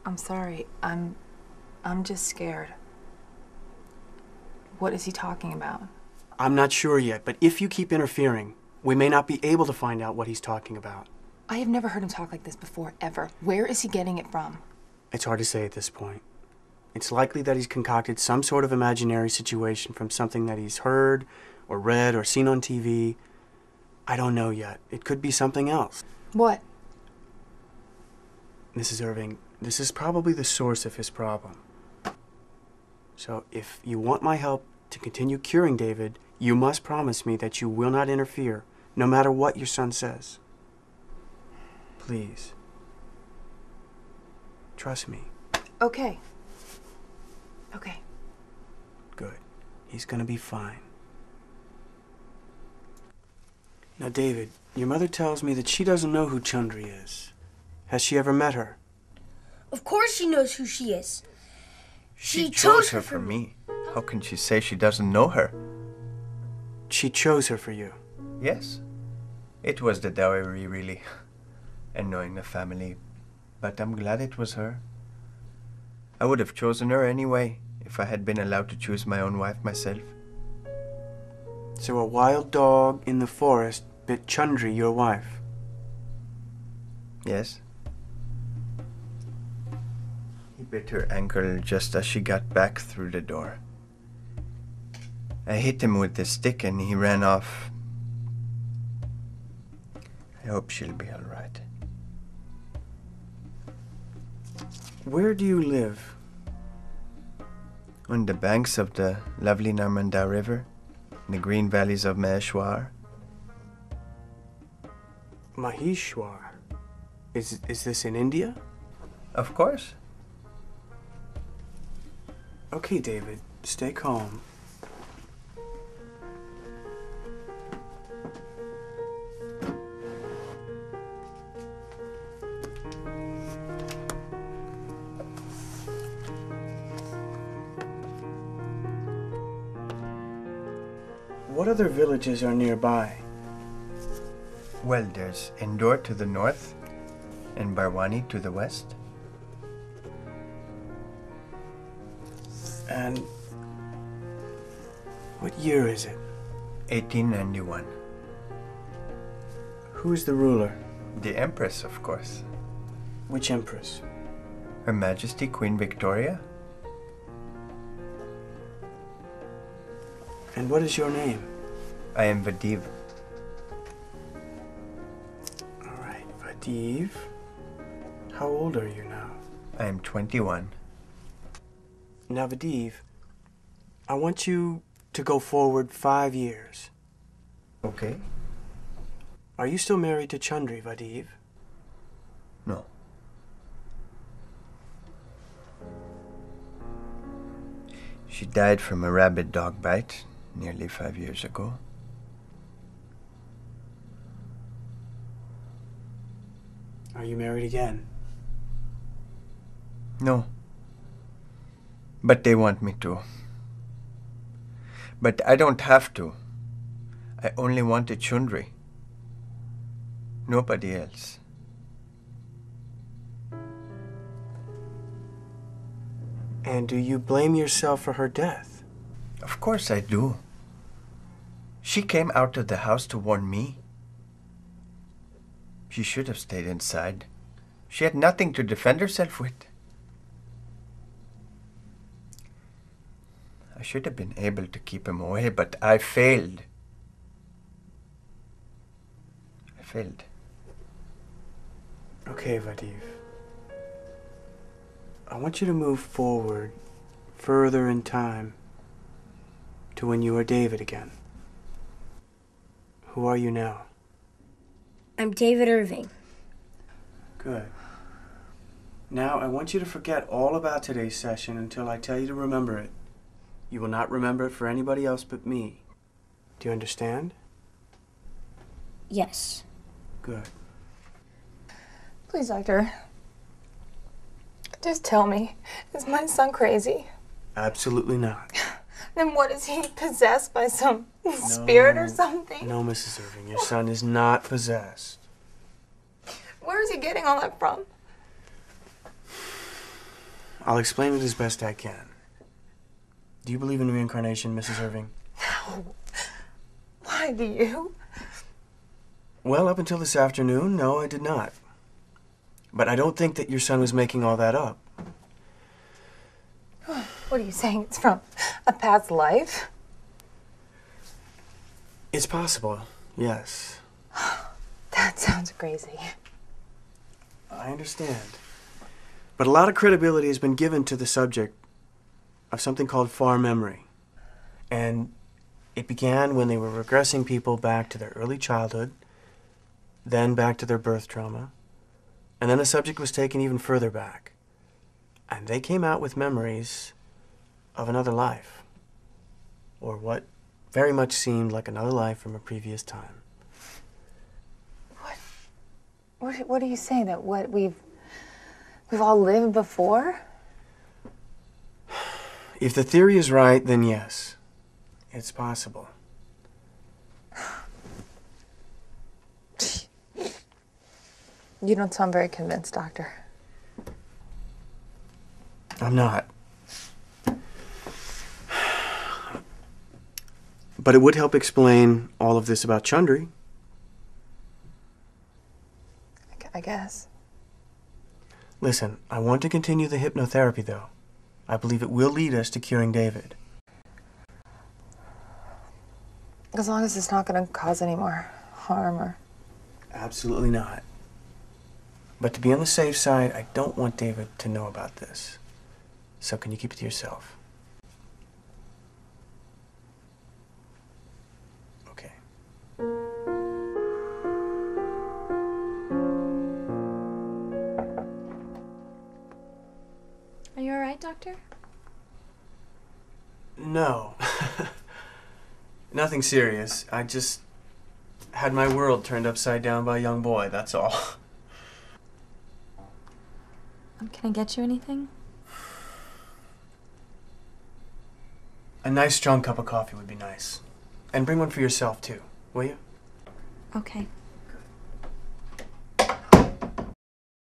I'm sorry. I'm just scared. What is he talking about? I'm not sure yet, but if you keep interfering, we may not be able to find out what he's talking about. I have never heard him talk like this before, ever. Where is he getting it from? It's hard to say at this point. It's likely that he's concocted some sort of imaginary situation from something that he's heard or read or seen on TV. I don't know yet. It could be something else. What? Mrs. Irving, this is probably the source of his problem. So if you want my help to continue curing David, you must promise me that you will not interfere, no matter what your son says. Please. Trust me. Okay. Okay. Good. He's gonna be fine. Now, David, your mother tells me that she doesn't know who Chundri is. Has she ever met her? Of course she knows who she is. She chose her for me. How can she say she doesn't know her? She chose her for you. Yes. It was the dowry, really. And knowing the family. But I'm glad it was her. I would have chosen her anyway, if I had been allowed to choose my own wife myself. So a wild dog in the forest bit Chundri, your wife? Yes. He bit her ankle just as she got back through the door. I hit him with the stick and he ran off. I hope she'll be all right. Where do you live? On the banks of the lovely Narmanda River, in the green valleys of Maheshwar. Maheshwar. Is this in India? Of course. Okay, David, stay calm. What other villages are nearby? Well, there's Indore to the north and Barwani to the west. And what year is it? 1891. Who's the ruler? The Empress, of course. Which empress? Her Majesty Queen Victoria. And what is your name? I am Vadiv. All right, Vadiv. How old are you now? I am 21. Now, Vadiv, I want you to go forward 5 years. Okay. Are you still married to Chundri, Vadiv? No. She died from a rabid dog bite nearly 5 years ago. Are you married again? No. But they want me to. But I don't have to. I only wanted Chundri. Nobody else. And do you blame yourself for her death? Of course I do. She came out of the house to warn me. She should have stayed inside. She had nothing to defend herself with. I should have been able to keep him away, but I failed. I failed. Okay, Vadiv. I want you to move forward, further in time, to when you were David again. Who are you now? I'm David Irving. Good. Now, I want you to forget all about today's session until I tell you to remember it. You will not remember it for anybody else but me. Do you understand? Yes. Good. Please, doctor. Just tell me, is my son crazy? Absolutely not. Then what, is he possessed by some spirit or something? No, Mrs. Irving, your son is not possessed. Where is he getting all that from? I'll explain it as best I can. Do you believe in reincarnation, Mrs. Irving? No. Why do you? Well, up until this afternoon, no, I did not. But I don't think that your son was making all that up. What are you saying? It's from a past life? It's possible, yes. That sounds crazy. I understand. But a lot of credibility has been given to the subject of something called far memory. And it began when they were regressing people back to their early childhood, then back to their birth trauma, and then the subject was taken even further back. And they came out with memories of another life, or what very much seemed like another life from a previous time. What are you saying? That what we've all lived before? If the theory is right, then yes, it's possible. You don't sound very convinced, Doctor. I'm not. But it would help explain all of this about Chundry. I guess. Listen, I want to continue the hypnotherapy, though. I believe it will lead us to curing David. As long as it's not going to cause any more harm or... Absolutely not. But to be on the safe side, I don't want David to know about this. So can you keep it to yourself? Okay. Are you all right, Doctor? No. Nothing serious. I just had my world turned upside down by a young boy, that's all. Can I get you anything? A nice strong cup of coffee would be nice. And bring one for yourself, too, will you? Okay.